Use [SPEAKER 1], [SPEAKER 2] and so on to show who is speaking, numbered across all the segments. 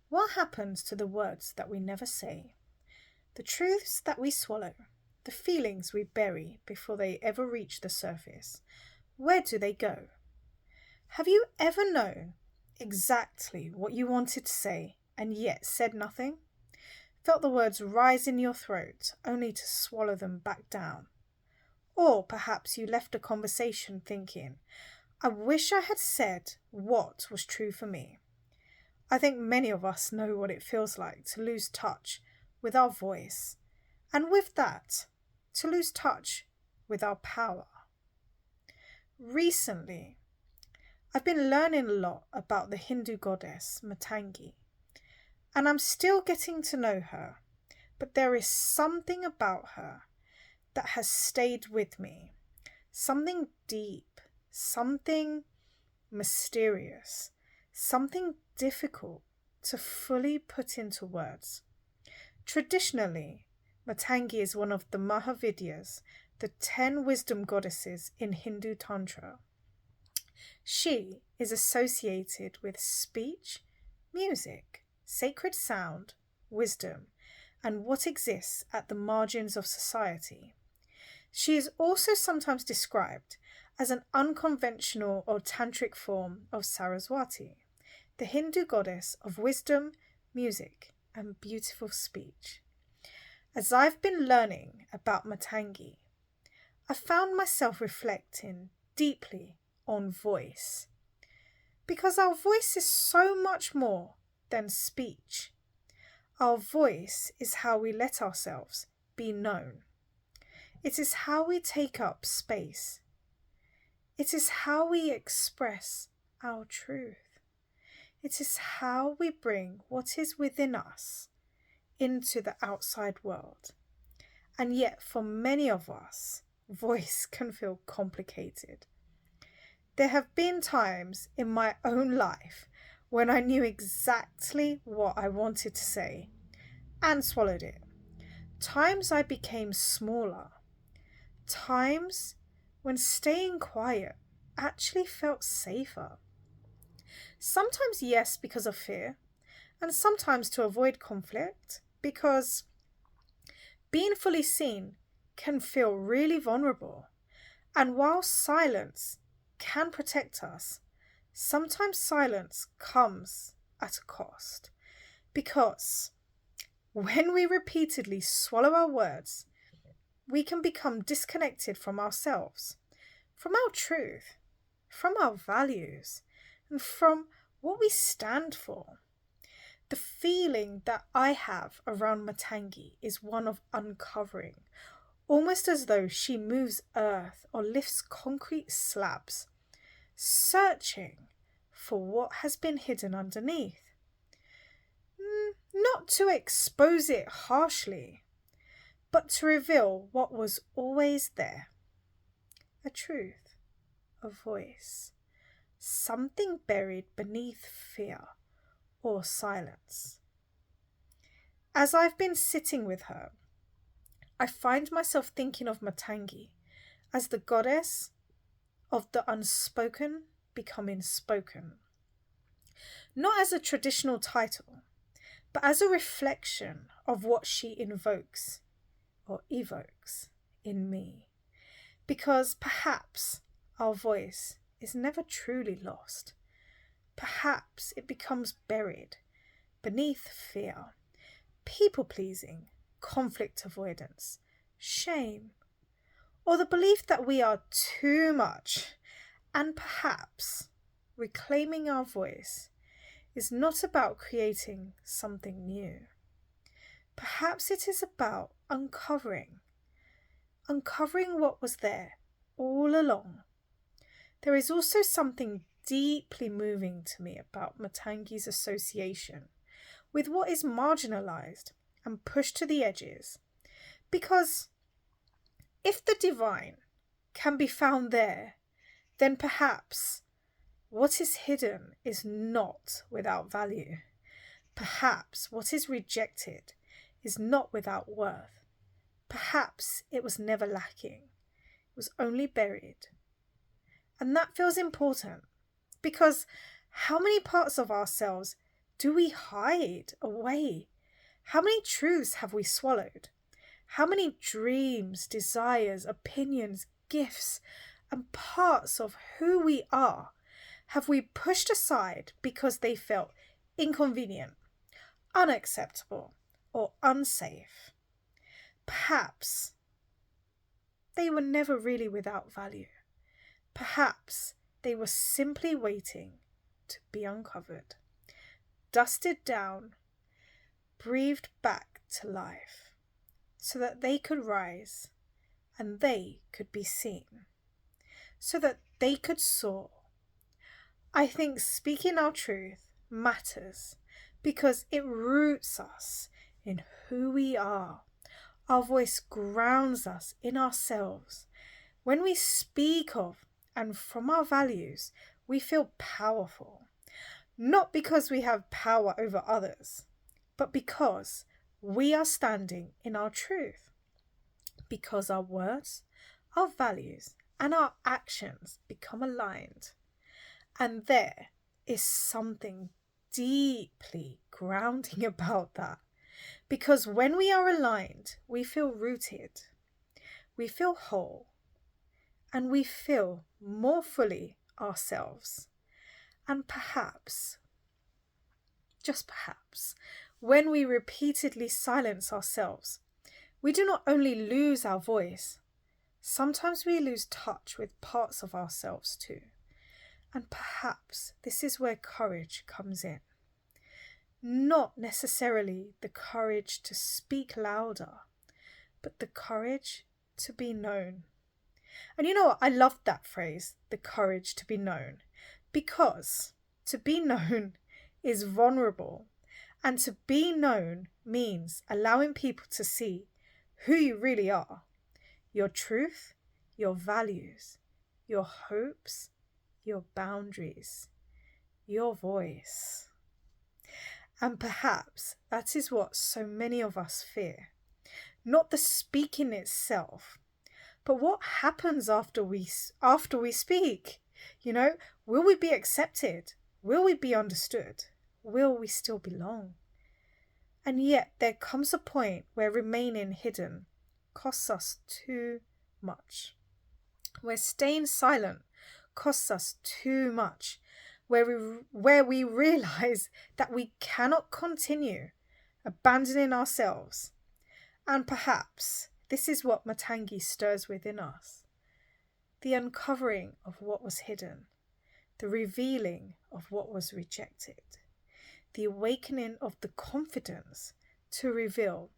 [SPEAKER 1] What happens to the words that we never say, the truths that we swallow, the feelings we bury before they ever reach the surface? Where do they go? Have you ever known exactly what you wanted to say and yet said nothing? Felt the words rise in your throat only to swallow them back down? Or perhaps you left a conversation thinking, I wish I had said what was true for me. I think many of us know what it feels like to lose touch with our voice, and with that, to lose touch with our power. Recently, I've been learning a lot about the Hindu goddess Matangi, and I'm still getting to know her, but there is something about her that has stayed with me, something deep, something mysterious, something difficult to fully put into words. Traditionally, Matangi is one of the Mahavidyas, the 10 wisdom goddesses in Hindu Tantra. She is associated with speech, music, sacred sound, wisdom, and what exists at the margins of society. She is also sometimes described as an unconventional or tantric form of Saraswati, the Hindu goddess of wisdom, music, and beautiful speech. As I've been learning about Matangi, I found myself reflecting deeply on voice, because our voice is so much more than speech. Our voice is how we let ourselves be known. It is how we take up space. It is how we express our truth. It is how we bring what is within us into the outside world. And yet, for many of us, voice can feel complicated. There have been times in my own life when I knew exactly what I wanted to say and swallowed it. Times I became smaller. Times when staying quiet actually felt safer. Sometimes, yes, because of fear, and sometimes to avoid conflict, because being fully seen can feel really vulnerable. And while silence can protect us, sometimes silence comes at a cost. Because when we repeatedly swallow our words, we can become disconnected from ourselves, from our truth, from our values, and from what we stand for. The feeling that I have around Matangi is one of uncovering, almost as though she moves earth or lifts concrete slabs, searching for what has been hidden underneath. Not to expose it harshly, but to reveal what was always there. A truth, a voice, something buried beneath fear or silence. As I've been sitting with her, I find myself thinking of Matangi as the goddess of the unspoken becoming spoken. Not as a traditional title, but as a reflection of what she invokes or evokes in me. Because perhaps our voice is never truly lost. Perhaps it becomes buried beneath fear, people-pleasing, conflict avoidance, shame, or the belief that we are too much. And perhaps reclaiming our voice is not about creating something new. Perhaps it is about uncovering what was there all along. There is also something deeply moving to me about Matangi's association with what is marginalized and pushed to the edges, because if the divine can be found there, then perhaps what is hidden is not without value. Perhaps what is rejected is not without worth. Perhaps it was never lacking. It was only buried. And that feels important, because how many parts of ourselves Do we hide away? How many truths have we swallowed? How many dreams, desires, opinions, gifts, and parts of who we are have we pushed aside because they felt inconvenient, unacceptable, or unsafe? Perhaps they were never really without value. Perhaps they were simply waiting to be uncovered, dusted down, breathed back to life, so that they could rise and they could be seen, so that they could soar. I think speaking our truth matters because it roots us in who we are. Our voice grounds us in ourselves. When we speak of and from our values, we feel powerful. Not because we have power over others, but because we are standing in our truth. Because our words, our values, and our actions become aligned. And there is something deeply grounding about that. Because when we are aligned, we feel rooted, we feel whole, and we feel more fully ourselves. And perhaps, just perhaps, when we repeatedly silence ourselves, we do not only lose our voice, sometimes we lose touch with parts of ourselves too. And perhaps this is where courage comes in. Not necessarily the courage to speak louder, but the courage to be known. And you know what? I love that phrase, the courage to be known, because to be known is vulnerable, and to be known means allowing people to see who you really are, your truth, your values, your hopes, your boundaries, your voice. And perhaps that is what so many of us fear. Not the speaking itself, but what happens after we speak. Will we be accepted? Will we be understood? Will we still belong? And yet there comes a point where remaining hidden costs us too much. Where staying silent costs us too much. Where we realize that we cannot continue abandoning ourselves. And perhaps this is what Matangi stirs within us. The uncovering of what was hidden, the revealing of what was rejected, the awakening of the confidence to reveal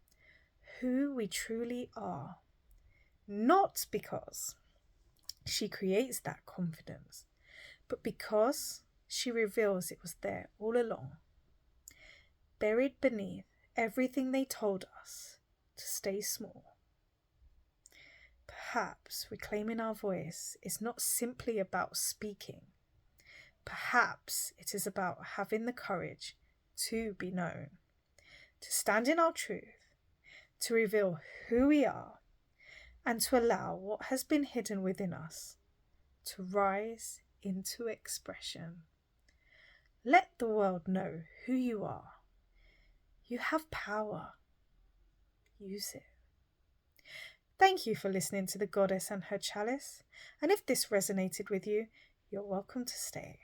[SPEAKER 1] who we truly are. Not because she creates that confidence, but because she reveals it was there all along, buried beneath everything they told us to stay small. Perhaps reclaiming our voice is not simply about speaking. Perhaps it is about having the courage to be known, to stand in our truth, to reveal who we are, and to allow what has been hidden within us to rise into expression. Let the world know who you are. You have power. Use it. Thank you for listening to The Goddess and Her Chalice. And if this resonated with you, you're welcome to stay.